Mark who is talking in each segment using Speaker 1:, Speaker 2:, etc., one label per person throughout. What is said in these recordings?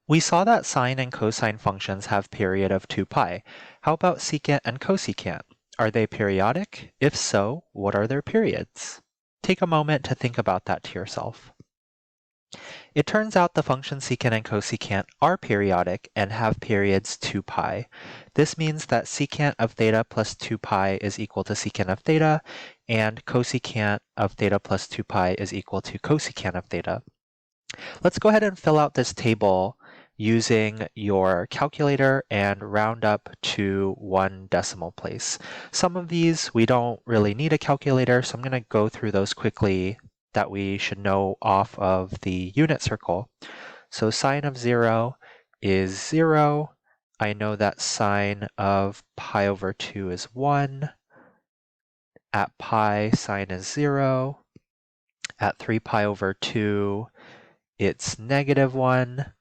Speaker 1: We saw that sine and cosine functions have period of 2 pi. How about secant and cosecant? Are they periodic? If so, what are their periods? Take a moment to think about that to yourself. It turns out the functions secant and cosecant are periodic and have periods 2 pi. This means that secant of theta plus 2 pi is equal to secant of theta, and cosecant of theta plus 2 pi is equal to cosecant of theta. Let's go ahead and fill out this table using your calculator and round up to 1 decimal place. Some of these we don't really need a calculator, so I'm going to go through those quickly that we should know off of the unit circle. So sine of 0 is 0. I know that sine of pi over 2 is 1. At pi, sine is 0. At 3 pi over 2, it's -1.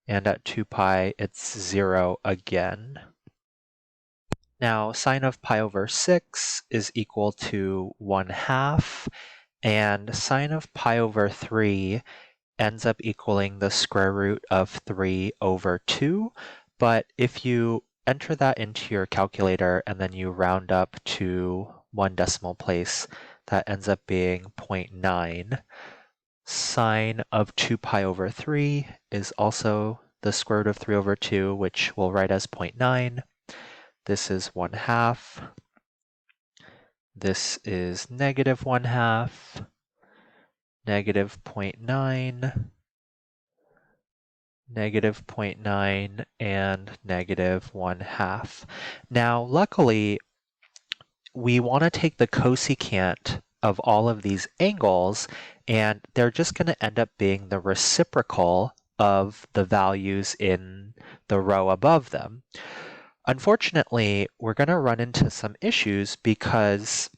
Speaker 1: And at 2 pi, it's 0 again. Now, sine of pi over 6 is equal to 1/2, and sine of pi over 3 ends up equaling the square root of 3 over 2. But if you enter that into your calculator and then you round up to 1 decimal place, that ends up being 0.9. Sine of 2 pi over 3 is also the square root of 3 over 2, which we'll write as 0.9. This is 1/2. This is -1/2, -0.9, -0.9, and -1/2. Now, luckily, we want to take the cosecant of all of these angles, and they're just going to end up being the reciprocal of the values in the row above them. Unfortunately, we're going to run into some issues because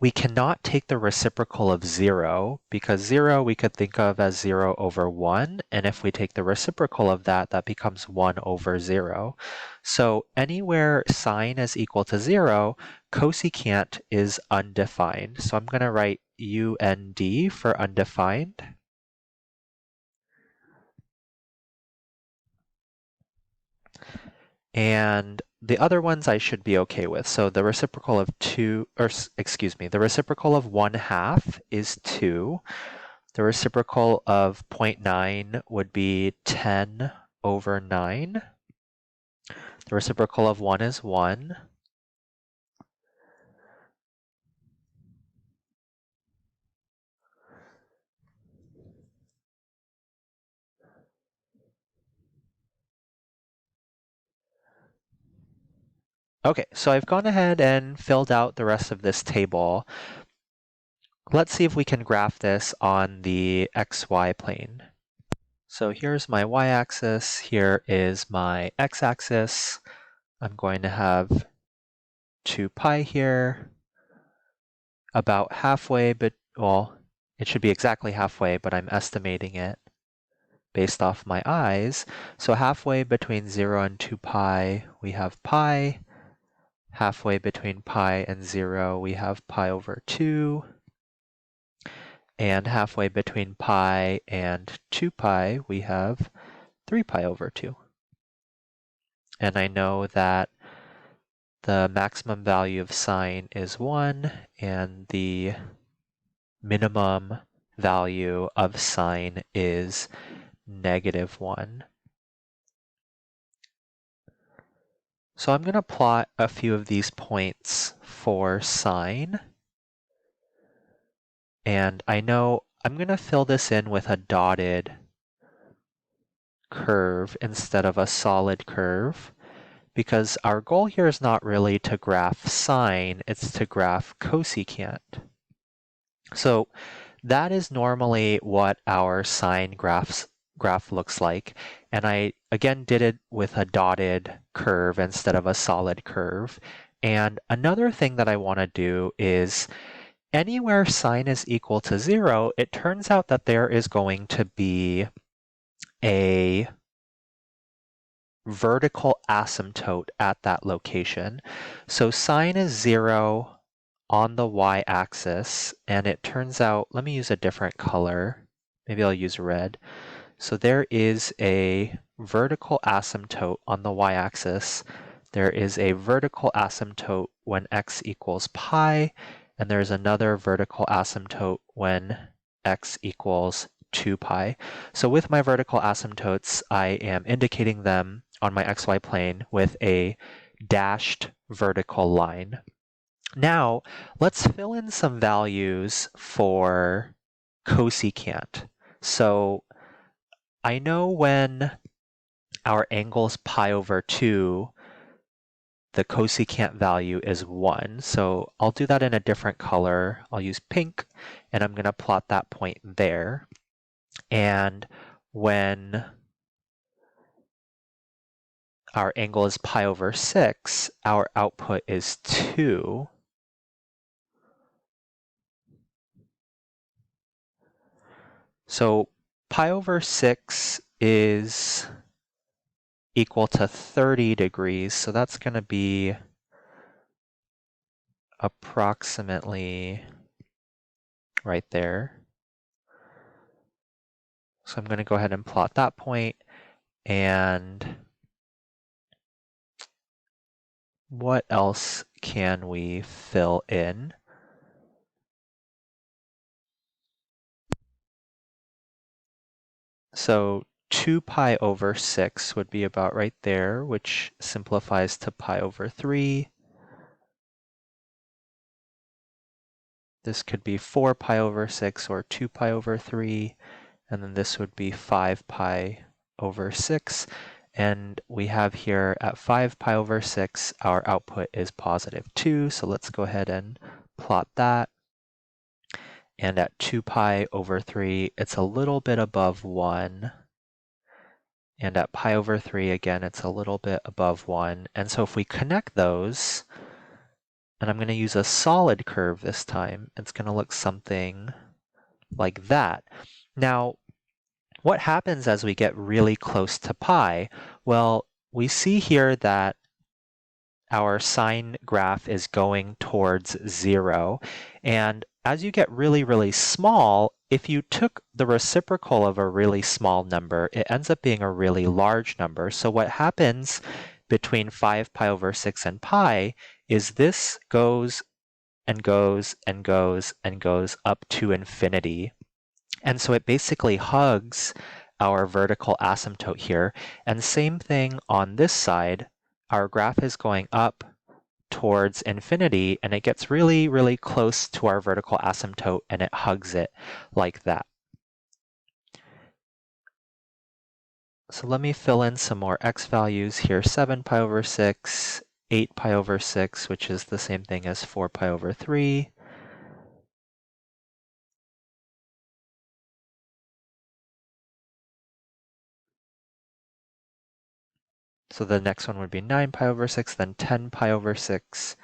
Speaker 1: we cannot take the reciprocal of 0, because 0 we could think of as 0 over 1, and if we take the reciprocal of that, that becomes 1 over 0. So anywhere sine is equal to 0, cosecant is undefined. So I'm going to write UND for undefined. And the other ones I should be okay with. So the reciprocal of the reciprocal of 1/2 is 2. The reciprocal of 0.9 would be 10 over 9. The reciprocal of 1 is 1. Okay, so I've gone ahead and filled out the rest of this table. Let's see if we can graph this on the xy plane. So here's my y-axis, here is my x-axis. I'm going to have 2 pi here, about halfway, but well, it should be exactly halfway, but I'm estimating it based off my eyes. So halfway between 0 and 2 pi, we have pi. Halfway between pi and 0, we have pi over 2. And halfway between pi and 2 pi, we have 3 pi over 2. And I know that the maximum value of sine is 1, and the minimum value of sine is -1. So I'm going to plot a few of these points for sine. And I know I'm going to fill this in with a dotted curve instead of a solid curve, because our goal here is not really to graph sine, it's to graph cosecant. So that is normally what our sine graph looks like. And I, again, did it with a dotted curve instead of a solid curve. And another thing that I want to do is anywhere sine is equal to 0, it turns out that there is going to be a vertical asymptote at that location. So sine is 0 on the y-axis, and it turns out, let me use a different color. Maybe I'll use red. So there is a vertical asymptote on the y-axis. There is a vertical asymptote when x equals pi, and there's another vertical asymptote when x equals 2 pi. So with my vertical asymptotes, I am indicating them on my xy plane with a dashed vertical line. Now, let's fill in some values for cosecant. So I know when our angle is pi over 2, the cosecant value is 1. So I'll do that in a different color. I'll use pink, and I'm going to plot that point there. And when our angle is pi over 6, our output is 2. So pi over 6 is equal to 30 degrees, so that's going to be approximately right there. So I'm going to go ahead and plot that point, and what else can we fill in? So 2 pi over 6 would be about right there, which simplifies to pi over 3. This could be 4 pi over 6 or 2 pi over 3, and then this would be 5 pi over 6. And we have here at 5 pi over 6, our output is positive 2, so let's go ahead and plot that. And at 2 pi over 3, it's a little bit above 1. And at pi over 3, again, it's a little bit above 1. And so if we connect those, and I'm going to use a solid curve this time, it's going to look something like that. Now, what happens as we get really close to pi? Well, we see here that our sine graph is going towards 0. And as you get really, really small, if you took the reciprocal of a really small number, it ends up being a really large number. So what happens between 5 pi over 6 and pi is this goes and goes and goes and goes up to infinity. And so it basically hugs our vertical asymptote here. And same thing on this side. Our graph is going up towards infinity, and it gets really, really close to our vertical asymptote, and it hugs it like that. So let me fill in some more x values here. 7 pi over 6, 8 pi over 6, which is the same thing as 4 pi over 3. So the next one would be 9 pi over 6, then 10 pi over 6,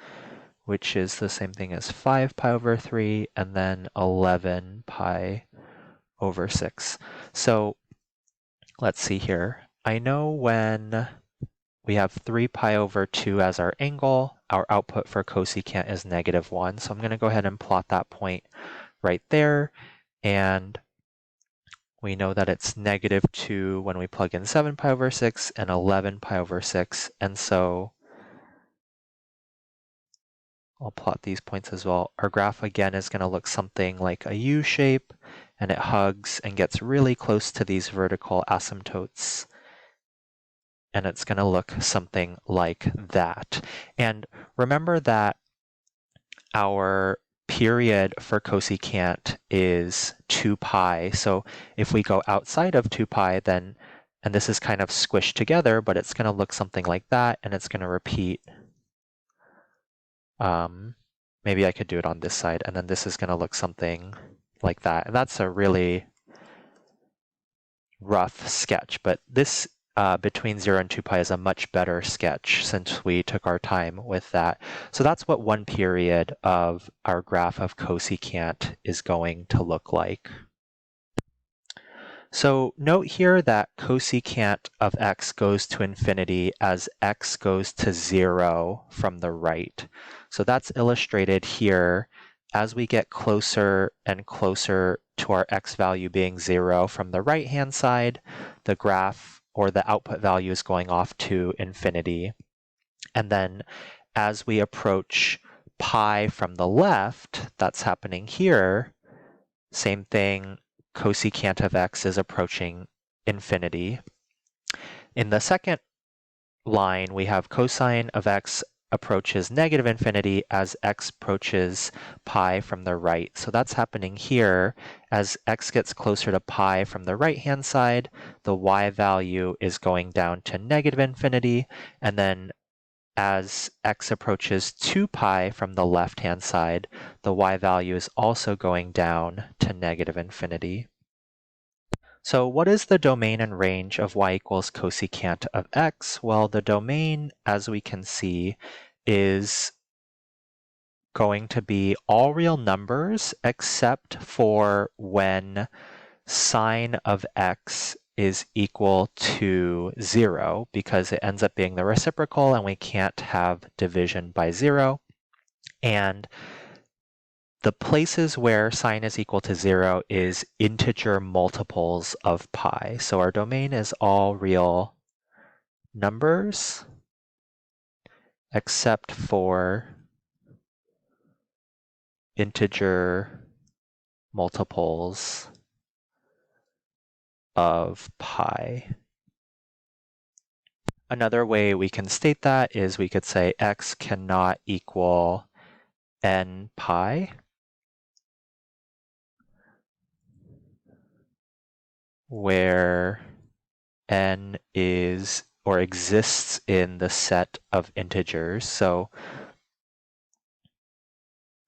Speaker 1: which is the same thing as 5 pi over 3, and then 11 pi over 6. So let's see here. I know when we have 3 pi over 2 as our angle, our output for cosecant is -1. So I'm going to go ahead and plot that point right there. And we know that it's -2 when we plug in 7 pi over 6 and 11 pi over 6. And so I'll plot these points as well. Our graph again is going to look something like a U shape, and it hugs and gets really close to these vertical asymptotes. And it's going to look something like that. And remember that our period for cosecant is 2 pi. So if we go outside of 2 pi, then, and this is kind of squished together, but it's going to look something like that, and it's going to repeat. Maybe I could do it on this side, and then this is going to look something like that. And that's a really rough sketch, but this between 0 and 2 pi is a much better sketch since we took our time with that. So that's what one period of our graph of cosecant is going to look like. So note here that cosecant of x goes to infinity as x goes to 0 from the right. So that's illustrated here. As we get closer and closer to our x value being 0 from the right-hand side, the graph or the output value is going off to infinity. And then as we approach pi from the left, that's happening here, same thing, cosecant of x is approaching infinity. In the second line, we have cosine of x approaches negative infinity as x approaches pi from the right. So that's happening here. As x gets closer to pi from the right-hand side, the y value is going down to negative infinity. And then as x approaches 2 pi from the left-hand side, the y value is also going down to negative infinity. So what is the domain and range of y equals cosecant of x? Well, the domain, as we can see, is going to be all real numbers except for when sine of x is equal to 0, because it ends up being the reciprocal and we can't have division by 0. And the places where sine is equal to 0 is integer multiples of pi. So our domain is all real numbers except for integer multiples of pi. Another way we can state that is we could say x cannot equal n pi, where n is or exists in the set of integers. So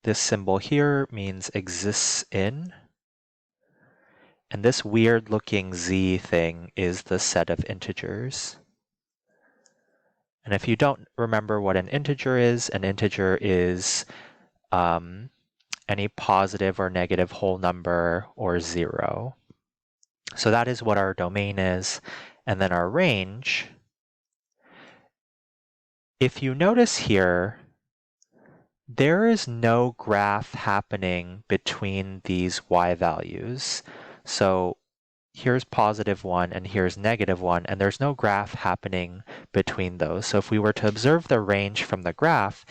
Speaker 1: this symbol here means exists in, and this weird looking z thing is the set of integers. And if you don't remember what an integer is any positive or negative whole number or 0. So that is what our domain is. And then our range, if you notice here, there is no graph happening between these y values. So here's positive 1 and here's negative 1, and there's no graph happening between those. So if we were to observe the range from the graph,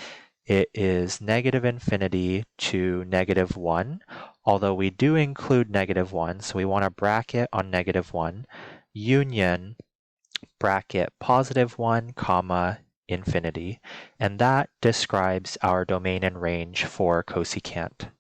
Speaker 1: it is negative infinity to negative 1, although we do include negative 1, so we want to bracket on negative 1, union bracket positive 1, comma, infinity. And that describes our domain and range for cosecant.